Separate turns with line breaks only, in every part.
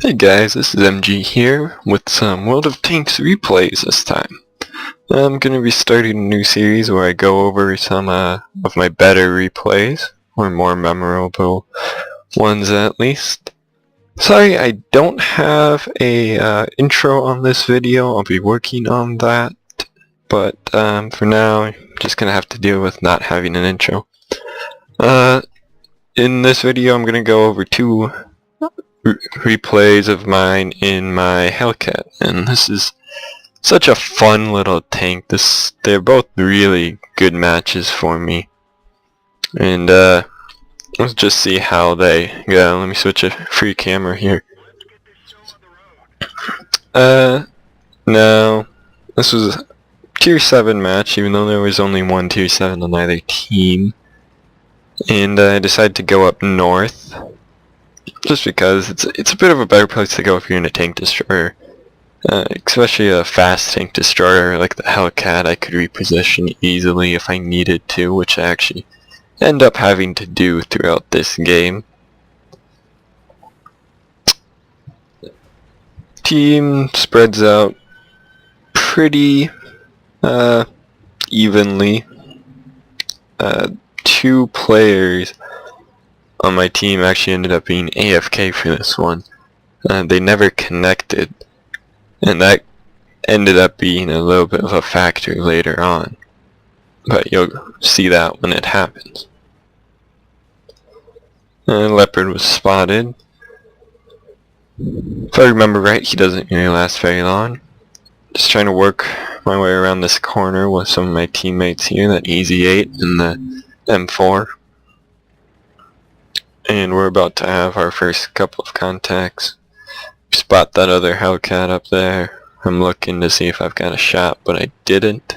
Hey guys, this is MG here with some World of Tanks replays this time. I'm going to be starting a new series where I go over some of my better replays, or more memorable ones at least. Sorry, I don't have a intro on this video. I'll be working on that, but for now I'm just going to have to deal with not having an intro. In this video I'm going to go over two replays of mine in my Hellcat, and this is such a fun little tank. They're both really good matches for me, and let's just see how they go. Let me switch a free camera here. No, this was a tier 7 match, even though there was only one tier 7 on either team, and I decided to go up north. Just because it's a bit of a better place to go if you're in a tank destroyer, especially a fast tank destroyer like the Hellcat. I could reposition easily if I needed to, which I actually end up having to do throughout this game. Team spreads out pretty evenly. Two players on my team actually ended up being AFK for this one. They never connected, and that ended up being a little bit of a factor later on, but you'll see that when it happens. Leopard was spotted. If I remember right, he doesn't really last very long. Just trying to work my way around this corner with some of my teammates here, that Easy 8 and the M4. And we're about to have our first couple of contacts. Spot that other Hellcat up there. I'm looking to see if I've got a shot, but I didn't.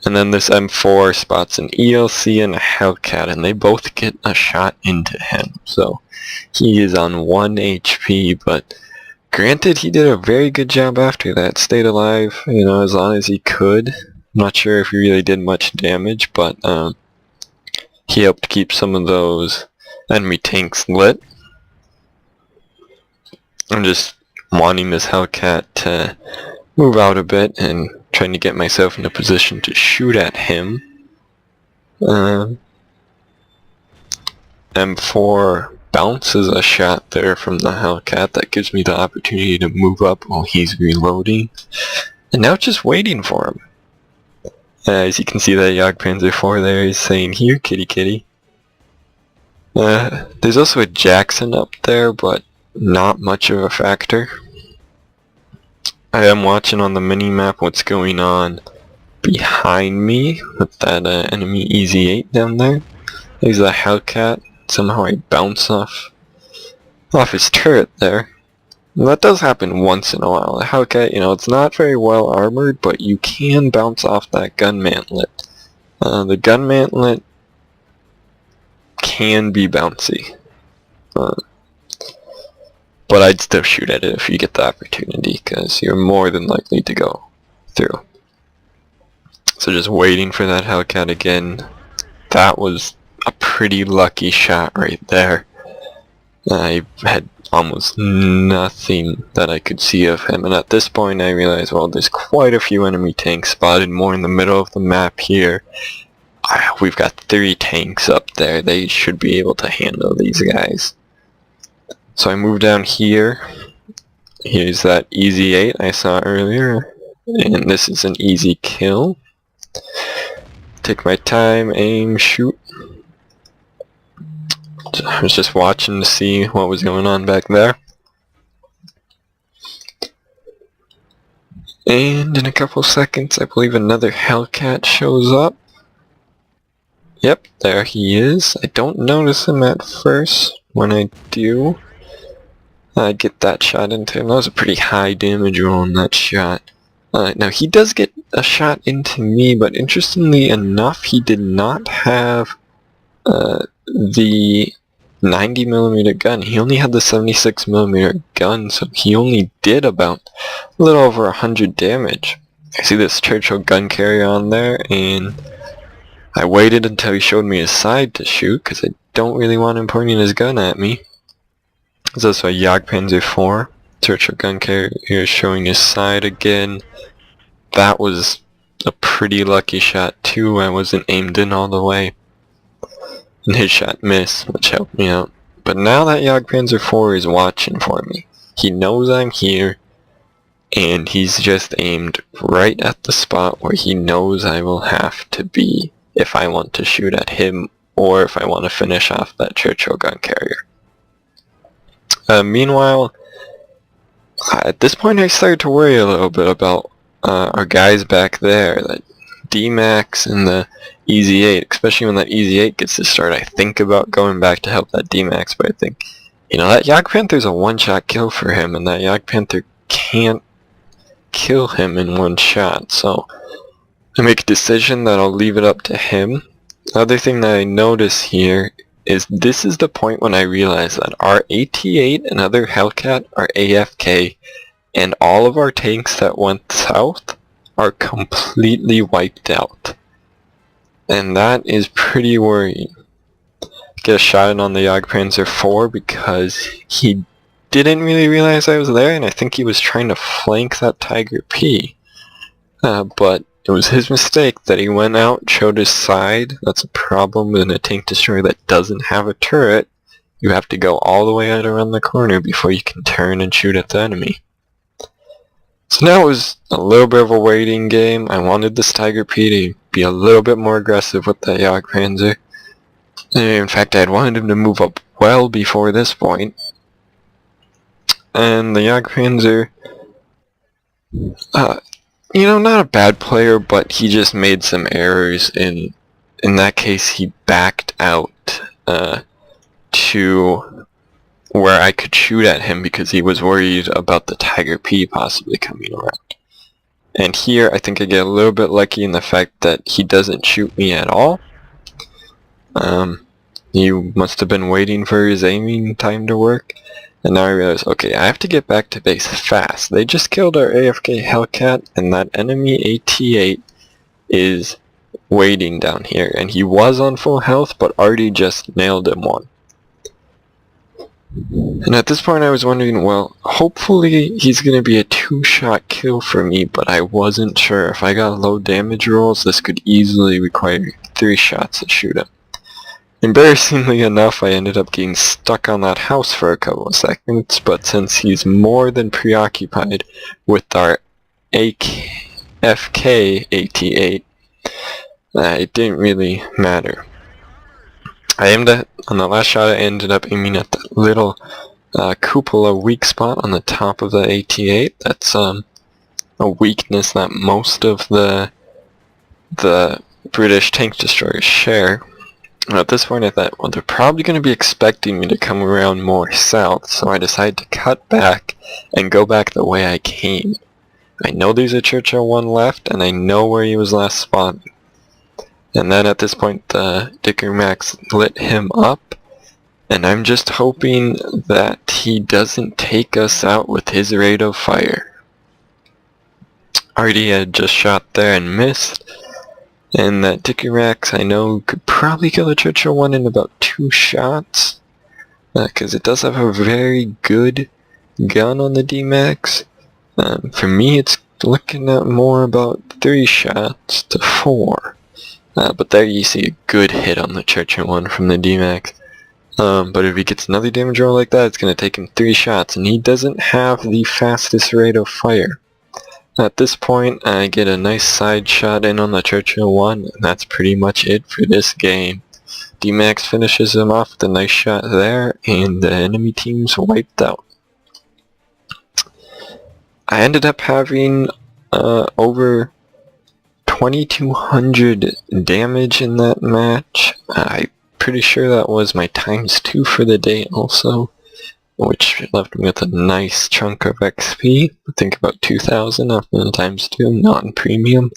And then this M4 spots an ELC and a Hellcat, and they both get a shot into him. So he is on 1 HP, but granted, he did a very good job after that. Stayed alive, as long as he could. I'm not sure if he really did much damage, but he helped keep some of those enemy tanks lit. I'm just wanting this Hellcat to move out a bit and trying to get myself in a position to shoot at him. M4 bounces a shot there from the Hellcat. That gives me the opportunity to move up while he's reloading. And now just waiting for him. As you can see, that Jagdpanzer 4 there is saying, "Here, kitty kitty." There's also a Jackson up there, but not much of a factor. I am watching on the mini-map what's going on behind me with that enemy Easy 8 down there. There's a Hellcat. Somehow I bounce off his turret there. And that does happen once in a while. The Hellcat, it's not very well armored, but you can bounce off that gun mantlet. The gun mantlet can be bouncy, but I'd still shoot at it if you get the opportunity, because you're more than likely to go through. So just waiting for that Hellcat again. That was a pretty lucky shot right there. I had almost nothing that I could see of him, and at this point I realized, well, there's quite a few enemy tanks spotted more in the middle of the map here. We've got 3 tanks up there. They should be able to handle these guys. So I move down here. Here's that Easy 8 I saw earlier, and this is an easy kill. Take my time, aim, shoot. I was just watching to see what was going on back there. And in a couple seconds, I believe another Hellcat shows up. Yep, there he is. I don't notice him at first. When I do, I get that shot into him. That was a pretty high damage roll on that shot. Now he does get a shot into me, but interestingly enough, he did not have the 90mm gun. He only had the 76mm gun, so he only did about a little over 100 damage. I see this Churchill gun carrier on there, and I waited until he showed me his side to shoot, because I don't really want him pointing his gun at me. There's also a Jagdpanzer 4. Churchill gun carrier here showing his side again. That was a pretty lucky shot too. I wasn't aimed in all the way. And his shot missed, which helped me out. But now that Jagdpanzer 4 is watching for me. He knows I'm here, and he's just aimed right at the spot where he knows I will have to be if I want to shoot at him or if I want to finish off that Churchill gun carrier. Meanwhile, at this point I started to worry a little bit about our guys back there, that D-Max and the EZ8, especially when that EZ8 gets to start. I think about going back to help that D-Max, but I think, you know, that Jagdpanther's a one-shot kill for him, and that Jagdpanther can't kill him in one shot, so I make a decision that I'll leave it up to him. The other thing that I notice here is this is the point when I realize that our AT-8 and other Hellcat are AFK, and all of our tanks that went south are completely wiped out. And that is pretty worrying. Get a shot in on the Jagdpanzer 4 because he didn't really realize I was there, and I think he was trying to flank that Tiger P. But it was his mistake that he went out, showed his side. That's a problem in a tank destroyer that doesn't have a turret. You have to go all the way out around the corner before you can turn and shoot at the enemy. So now it was a little bit of a waiting game. I wanted this Tiger P to be a little bit more aggressive with that Jagdpanzer. In fact, I had wanted him to move up well before this point. And the Jagdpanzer, you know, not a bad player, but he just made some errors. In that case, he backed out to where I could shoot at him because he was worried about the Tiger P possibly coming around. And here, I think I get a little bit lucky in the fact that he doesn't shoot me at all. He must have been waiting for his aiming time to work. And now I realize, okay, I have to get back to base fast. They just killed our AFK Hellcat, and that enemy AT-8 is waiting down here. And he was on full health, but already just nailed him one. And at this point I was wondering, well, hopefully he's going to be a two-shot kill for me, but I wasn't sure. If I got low damage rolls, this could easily require 3 shots to shoot him. Embarrassingly enough, I ended up getting stuck on that house for a couple of seconds, but since he's more than preoccupied with our AFK AT-8, it didn't really matter. I aimed at, on the last shot I ended up aiming at that little cupola weak spot on the top of the AT-8. That's a weakness that most of the British tank destroyers share. And at this point I thought, well, they're probably going to be expecting me to come around more south, so I decided to cut back and go back the way I came. I know there's a Churchill 1 left, and I know where he was last spotted. And then at this point the Dicker Max lit him up, and I'm just hoping that he doesn't take us out with his rate of fire. Already had just shot there and missed. And that Dicker Max, I know, could probably kill the Churchill 1 in about 2 shots. Because it does have a very good gun on the D-Max. For me, it's looking at more about 3 shots to 4. But there you see a good hit on the Churchill 1 from the D-Max. But if he gets another damage roll like that, it's going to take him 3 shots. And he doesn't have the fastest rate of fire. At this point, I get a nice side shot in on the Churchill 1, and that's pretty much it for this game. D-Max finishes him off with a nice shot there, and the enemy team's wiped out. I ended up having over 2,200 damage in that match. I'm pretty sure that was my ×2 for the day also, which left me with a nice chunk of XP. I think about 2,000 off the ×2, non-premium.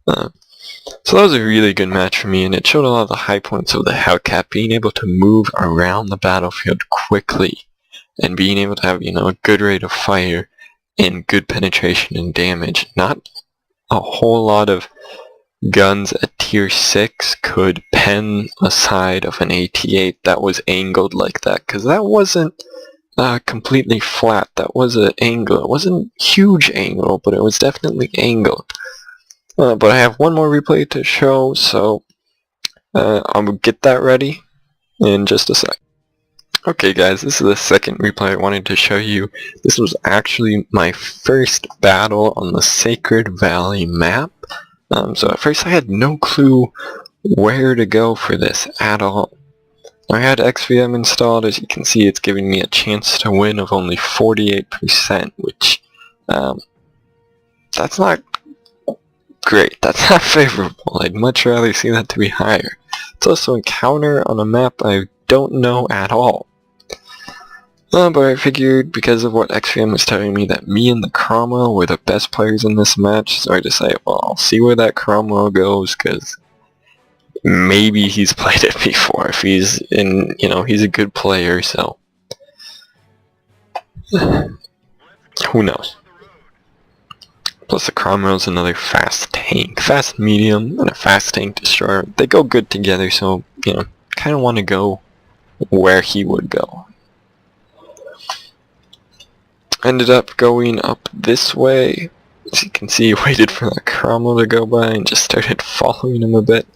So that was a really good match for me, and it showed a lot of the high points of the Hellcat, being able to move around the battlefield quickly, and being able to have, you know, a good rate of fire, and good penetration and damage. Not a whole lot of guns at tier 6 could pen a side of an AT-8 that was angled like that, because that wasn't completely flat. That was an angle. It wasn't huge angle, but it was definitely angled. But I have one more replay to show, so I'll get that ready in just a sec. Okay guys, this is the second replay I wanted to show you. This was actually my first battle on the Sacred Valley map. So at first I had no clue where to go for this at all. I had XVM installed. As you can see, it's giving me a chance to win of only 48%, which that's not great. That's not favorable. I'd much rather see that to be higher. It's also a counter on a map I don't know at all. But I figured because of what XVM was telling me that me and the Cromwell were the best players in this match, so I decided, well, I'll see where that Cromwell goes, because maybe he's played it before. If he's in, he's a good player, so who knows. Plus the Cromwell's another fast tank, fast medium, and a fast tank destroyer. They go good together, so, kind of want to go where he would go. Ended up going up this way. As you can see, waited for that Cromwell to go by and just started following him a bit.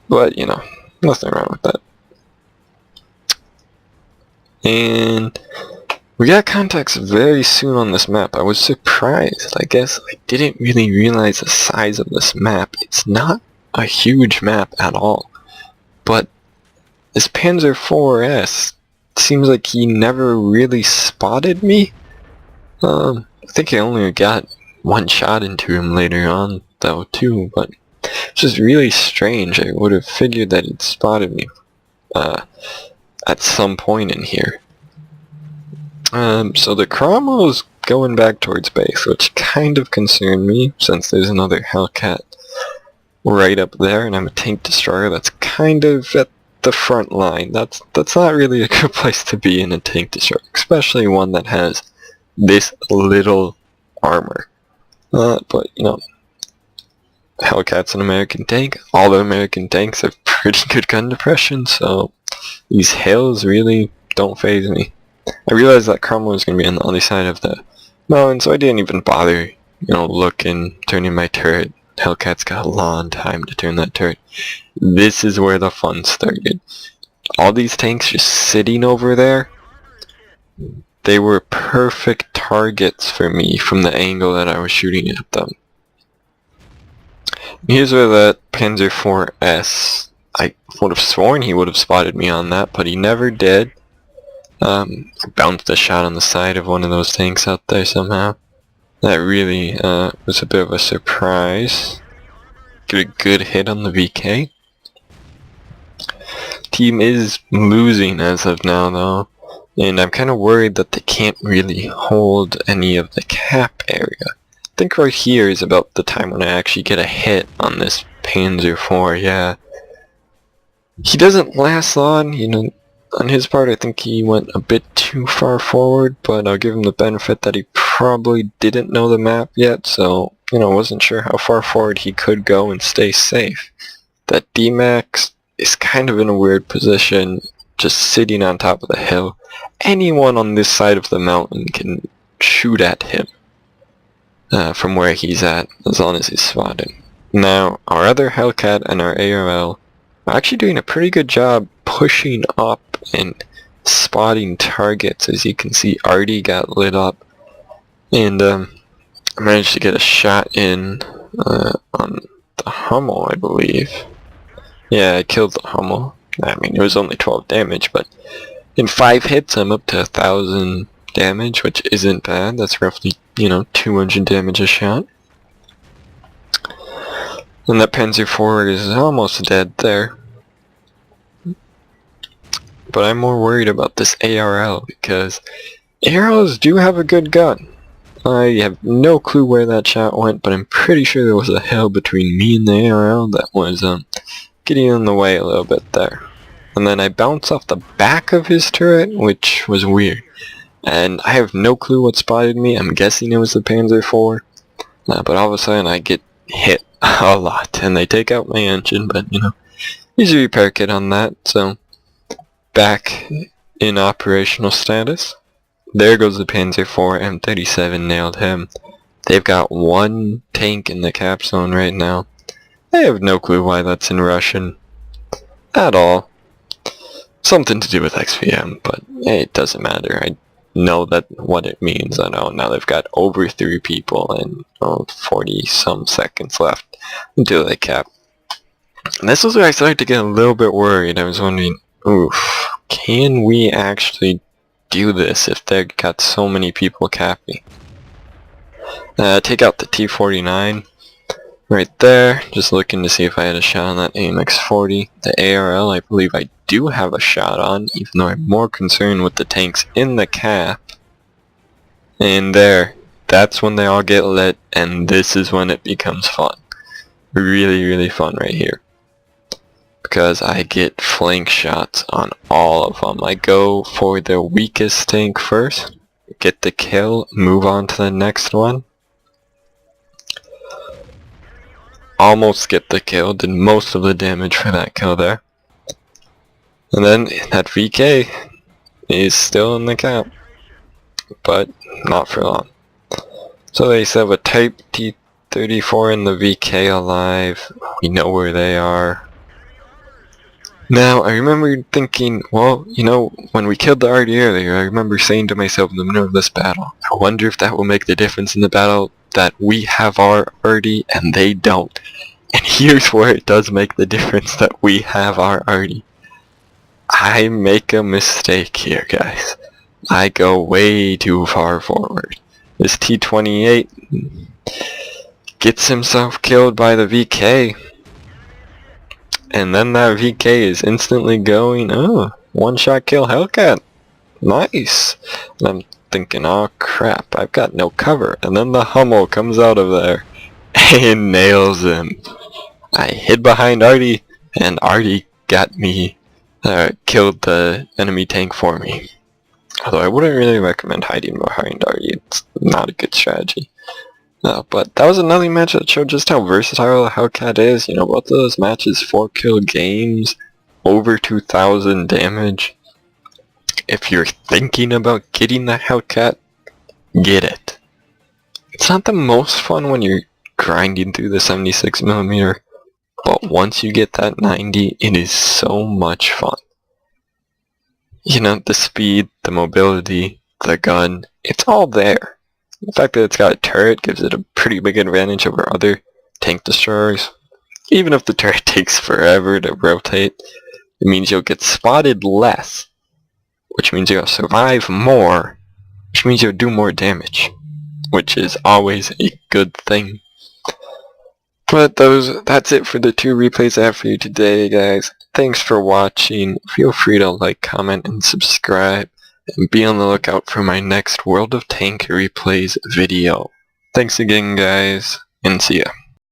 But, nothing wrong with that. And we got contacts very soon on this map. I was surprised. I guess I didn't really realize the size of this map. It's not a huge map at all. But this Panzer IV's seems like he never really spotted me. I think I only got one shot into him later on though too, but it's just really strange. I would have figured that he'd spotted me at some point in here. So the Cromwell's going back towards base, which kind of concerned me since there's another Hellcat right up there, and I'm a tank destroyer that's kind of at the front line. That's not really a good place to be in a tank destroyer, especially one that has this little armor. But Hellcat's an American tank. All the American tanks have pretty good gun depression, so these hills really don't faze me. I realized that Cromwell was going to be on the other side of the mountain, so I didn't even bother, looking, turning my turret. Hellcat's got a long time to turn that turret. This is where the fun started. All these tanks just sitting over there, they were perfect targets for me from the angle that I was shooting at them. Here's where that Panzer IV's, I would have sworn he would have spotted me on that, but he never did. Bounced a shot on the side of one of those tanks out there somehow. That really was a bit of a surprise. Get a good hit on the VK. Team is losing as of now though, and I'm kind of worried that they can't really hold any of the cap area. I think right here is about the time when I actually get a hit on this Panzer IV, yeah. He doesn't last long, on his part I think he went a bit too far forward, but I'll give him the benefit that he probably didn't know the map yet, so, wasn't sure how far forward he could go and stay safe. That D-Max is kind of in a weird position, just sitting on top of the hill. Anyone on this side of the mountain can shoot at him from where he's at, as long as he's spotted. Now, our other Hellcat and our ARL are actually doing a pretty good job pushing up and spotting targets. As you can see, Artie got lit up, and I managed to get a shot in on the Hummel, I believe. Yeah, I killed the Hummel. I mean, it was only 12 damage, but in 5 hits I'm up to 1,000 damage, which isn't bad. That's roughly, 200 damage a shot. And that Panzer IV is almost dead there. But I'm more worried about this ARL, because ARLs do have a good gun. I have no clue where that shot went, but I'm pretty sure there was a hill between me and the ARL that was getting in the way a little bit there. And then I bounced off the back of his turret, which was weird. And I have no clue what spotted me. I'm guessing it was the Panzer IV. But all of a sudden I get hit a lot, and they take out my engine, but there's a repair kit on that, so back in operational status. There goes the Panzer IV. M37 nailed him. They've got one tank in the cap zone right now. I have no clue why that's in Russian at all. Something to do with XVM, but hey, it doesn't matter. I know that what it means. I know now they've got over 3 people and 40 some seconds left until they cap. And this was where I started to get a little bit worried. I was wondering, oof, can we actually do this if they've got so many people capping? Take out the T-49 right there, just looking to see if I had a shot on that AMX-40. The ARL I believe I do have a shot on, even though I'm more concerned with the tanks in the cap. And there, that's when they all get lit, and this is when it becomes fun. Really, really fun right here. Because I get flank shots on all of them. I go for the weakest tank first, get the kill, move on to the next one. Almost get the kill, did most of the damage for that kill there. And then that VK is still in the cap, but not for long. So they still have a Type T-34 and the VK alive. We know where they are. Now, I remember thinking, well, you know, when we killed the RD earlier, I remember saying to myself in the middle of this battle, I wonder if that will make the difference in the battle that we have our RD and they don't. And here's where it does make the difference that we have our RD. I make a mistake here, guys. I go way too far forward. This T-28 gets himself killed by the VK. And then that VK is instantly going, oh, one-shot kill Hellcat. Nice. And I'm thinking, oh crap, I've got no cover. And then the Hummel comes out of there and nails him. I hid behind Artie, and Artie got me, killed the enemy tank for me. Although I wouldn't really recommend hiding behind Artie, it's not a good strategy. But that was another match that showed just how versatile Hellcat is. You know, both of those matches, 4-kill games, over 2,000 damage. If you're thinking about getting the Hellcat, get it. It's not the most fun when you're grinding through the 76mm, but once you get that 90, it is so much fun. You know, the speed, the mobility, the gun, it's all there. The fact that it's got a turret gives it a pretty big advantage over other tank destroyers. Even if the turret takes forever to rotate, it means you'll get spotted less, which means you'll survive more, which means you'll do more damage, which is always a good thing. But that's it for the 2 replays I have for you today, guys. Thanks for watching. Feel free to like, comment, and subscribe. And be on the lookout for my next World of Tank Replays video. Thanks again, guys, and see ya.